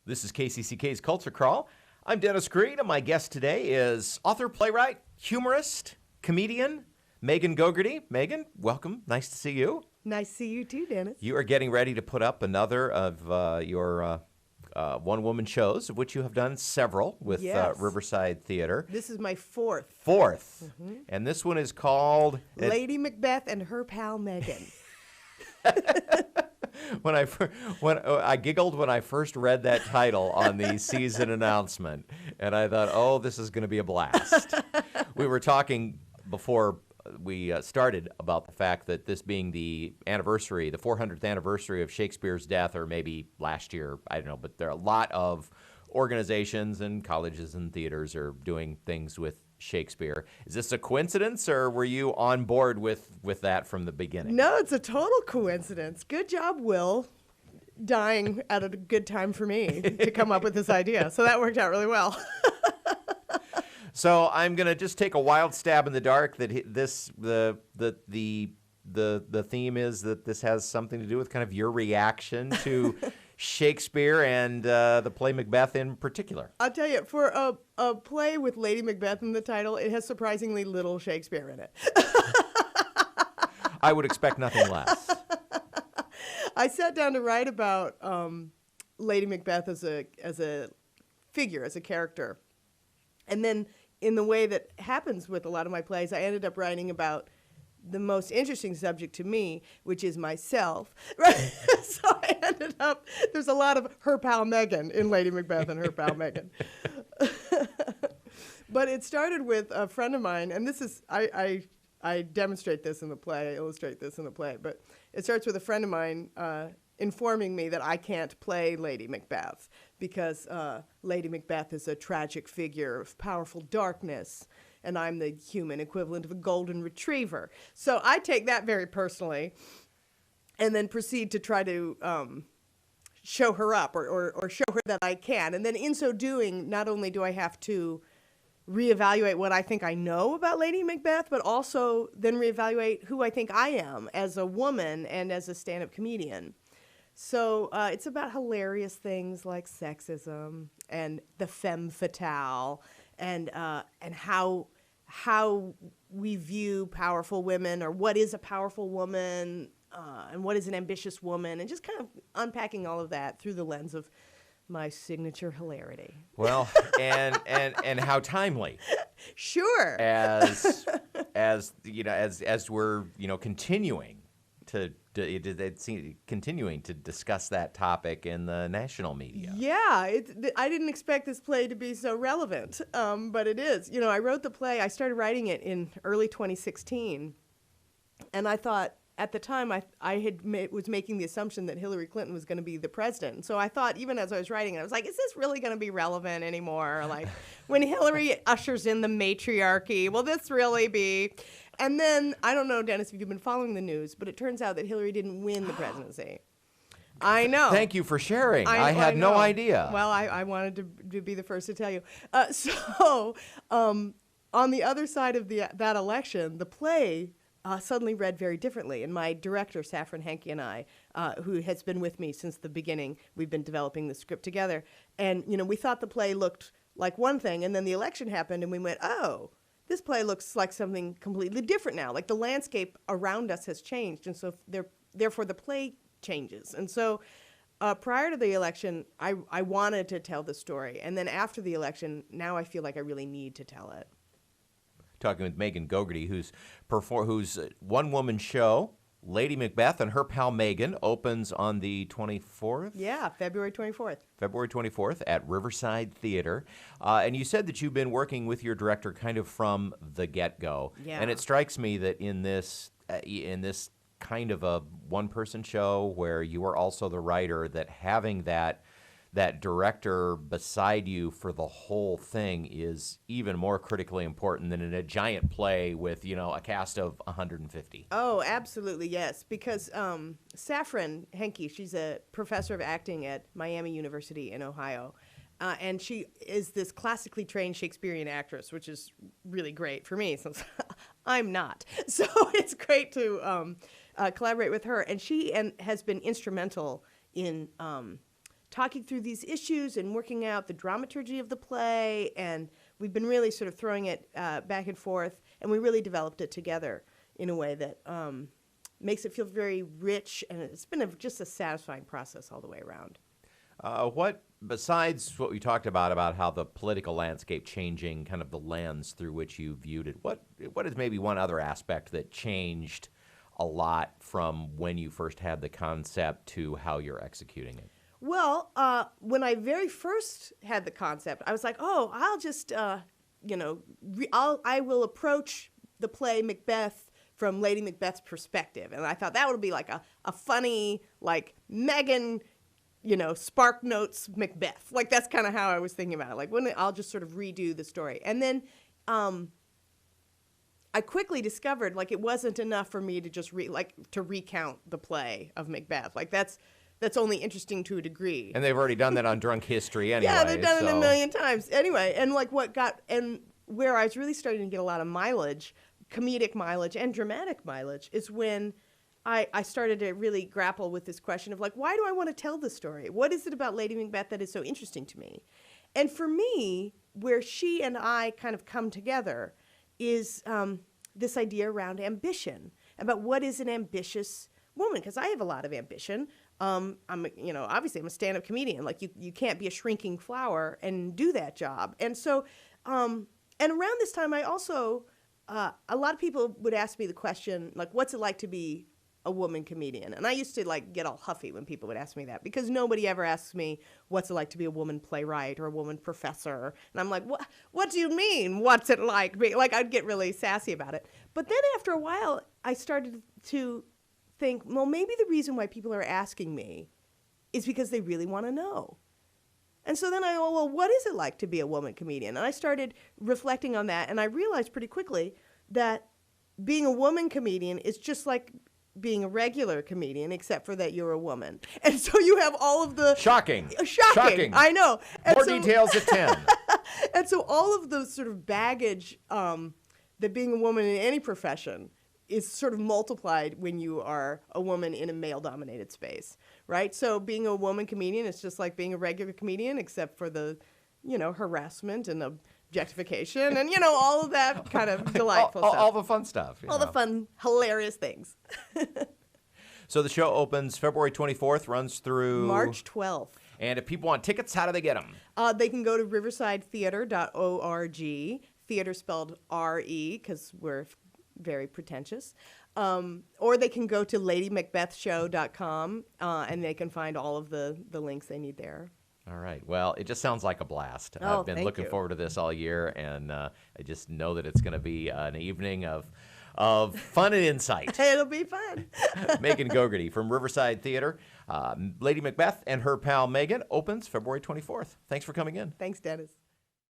This is KCCK's Culture Crawl. I'm Dennis Green, and my guest today is author, playwright, humorist, comedian, Megan Gogerty. Megan, welcome. Nice to see you. Nice to see you too, Dennis. You are getting ready to put up another of your one-woman shows, of which you have done several with Yes. Riverside Theatre. This is my fourth. And this one is called... Lady Macbeth and her pal Megan. When I giggled when I first read that title on the season announcement, and I thought, oh, this is going to be a blast. We were talking before we started about the fact that this being the 400th anniversary of Shakespeare's death, or maybe last year, I don't know, but there are a lot of organizations and colleges and theaters are doing things with Shakespeare. Is this a coincidence, or were you on board with that from the beginning? No, it's a total coincidence. Good job, Will, dying at a good time for me to come up with this idea. So that worked out really well. So I'm gonna just take a wild stab in the dark that the theme is that this has something to do with kind of your reaction to Shakespeare and the play Macbeth in particular. I'll tell you, for a play with Lady Macbeth in the title, it has surprisingly little Shakespeare in it. I would expect nothing less. I sat down to write about Lady Macbeth as a figure, as a character. And then in the way that happens with a lot of my plays, I ended up writing about the most interesting subject to me, which is myself. Right? So I ended up, there's a lot of her pal Megan in Lady Macbeth and her pal Megan. But it started with a friend of mine, and this is, I demonstrate this in the play, I illustrate this in the play, but it starts with a friend of mine informing me that I can't play Lady Macbeth because Lady Macbeth is a tragic figure of powerful darkness, and I'm the human equivalent of a golden retriever. So I take that very personally and then proceed to try to show her up or show her that I can. And then in so doing, not only do I have to reevaluate what I think I know about Lady Macbeth, but also then reevaluate who I think I am as a woman and as a stand-up comedian. So it's about hilarious things like sexism and the femme fatale and how we view powerful women, or what is a powerful woman and what is an ambitious woman, and just kind of unpacking all of that through the lens of my signature hilarity. Well, and how timely. Sure. As you know, as we're continuing to discuss that topic in the national media. Yeah, I didn't expect this play to be so relevant, but it is. I wrote the play. I started writing it in early 2016, and I thought at the time was making the assumption that Hillary Clinton was going to be the president. So I thought, even as I was writing it, I was like, is this really going to be relevant anymore? Like, when Hillary ushers in the matriarchy, will this really be? And then, I don't know, Dennis, if you've been following the news, but it turns out that Hillary didn't win the presidency. I know. Thank you for sharing. I had no idea. Well, I wanted to be the first to tell you. On the other side of that election, the play suddenly read very differently. And my director, Saffron Henke, and I, who has been with me since the beginning, we've been developing the script together. And, we thought the play looked like one thing, and then the election happened, and we went, oh, this play looks like something completely different now. Like, the landscape around us has changed, and so therefore the play changes. And so prior to the election, I wanted to tell the story. And then after the election, now I feel like I really need to tell it. Talking with Megan Gogerty, whose one-woman show, Lady Macbeth and her pal Megan, opens on the 24th? Yeah, February 24th. February 24th at Riverside Theatre. And you said that you've been working with your director kind of from the get-go. Yeah. And it strikes me that in this kind of a one-person show where you are also the writer, that having that director beside you for the whole thing is even more critically important than in a giant play with, a cast of 150. Oh, absolutely, yes. Because Saffron Henke, she's a professor of acting at Miami University in Ohio. And she is this classically trained Shakespearean actress, which is really great for me since I'm not. So it's great to collaborate with her. And she has been instrumental in talking through these issues and working out the dramaturgy of the play, and we've been really sort of throwing it back and forth, and we really developed it together in a way that makes it feel very rich, and it's been just a satisfying process all the way around. What, besides what we talked about how the political landscape changing, kind of the lens through which you viewed it, what is maybe one other aspect that changed a lot from when you first had the concept to how you're executing it? Well, when I very first had the concept, I was like, oh, I'll just, I will approach the play Macbeth from Lady Macbeth's perspective. And I thought that would be like a funny, like, Megan, Spark Notes Macbeth. Like, that's kind of how I was thinking about it. Like, I'll just sort of redo the story. And then I quickly discovered, like, it wasn't enough for me to just recount the play of Macbeth. Like, that's only interesting to a degree. And they've already done that on Drunk History anyway. Yeah, they've done it a million times. Anyway, and like where I was really starting to get a lot of mileage, comedic mileage and dramatic mileage, is when I started to really grapple with this question of, like, why do I want to tell this story? What is it about Lady Macbeth that is so interesting to me? And for me, where she and I kind of come together is this idea around ambition, about what is an ambitious woman, because I have a lot of ambition. Obviously I'm a stand-up comedian. Like, you can't be a shrinking flower and do that job. And so, and around this time, I also, a lot of people would ask me the question, like, what's it like to be a woman comedian? And I used to, like, get all huffy when people would ask me that, because nobody ever asks me what's it like to be a woman playwright or a woman professor. And I'm like, what do you mean? What's it like? Like, I'd get really sassy about it. But then after a while, I started to think, well, maybe the reason why people are asking me is because they really want to know. And so then I go, well, what is it like to be a woman comedian? And I started reflecting on that, and I realized pretty quickly that being a woman comedian is just like being a regular comedian, except for that you're a woman. And so you have all of the... Shocking. I know. And More details at 10. And so all of the sort of baggage that being a woman in any profession is sort of multiplied when you are a woman in a male-dominated space, right? So being a woman comedian is just like being a regular comedian, except for the, harassment and objectification and, all of that kind of delightful stuff. All the fun stuff. All the fun, hilarious things. So the show opens February 24th, runs through... March 12th. And if people want tickets, how do they get them? They can go to riversidetheatre.org, theater spelled R-E, because we're very pretentious. Or they can go to ladymacbethshow.com, and they can find all of the links they need there. All right. Well, it just sounds like a blast. Oh, I've been looking forward to this all year, and I just know that it's going to be an evening of fun and insight. It'll be fun. Megan Gogerty from Riverside Theatre. Lady Macbeth and her pal Megan opens February 24th. Thanks for coming in. Thanks, Dennis.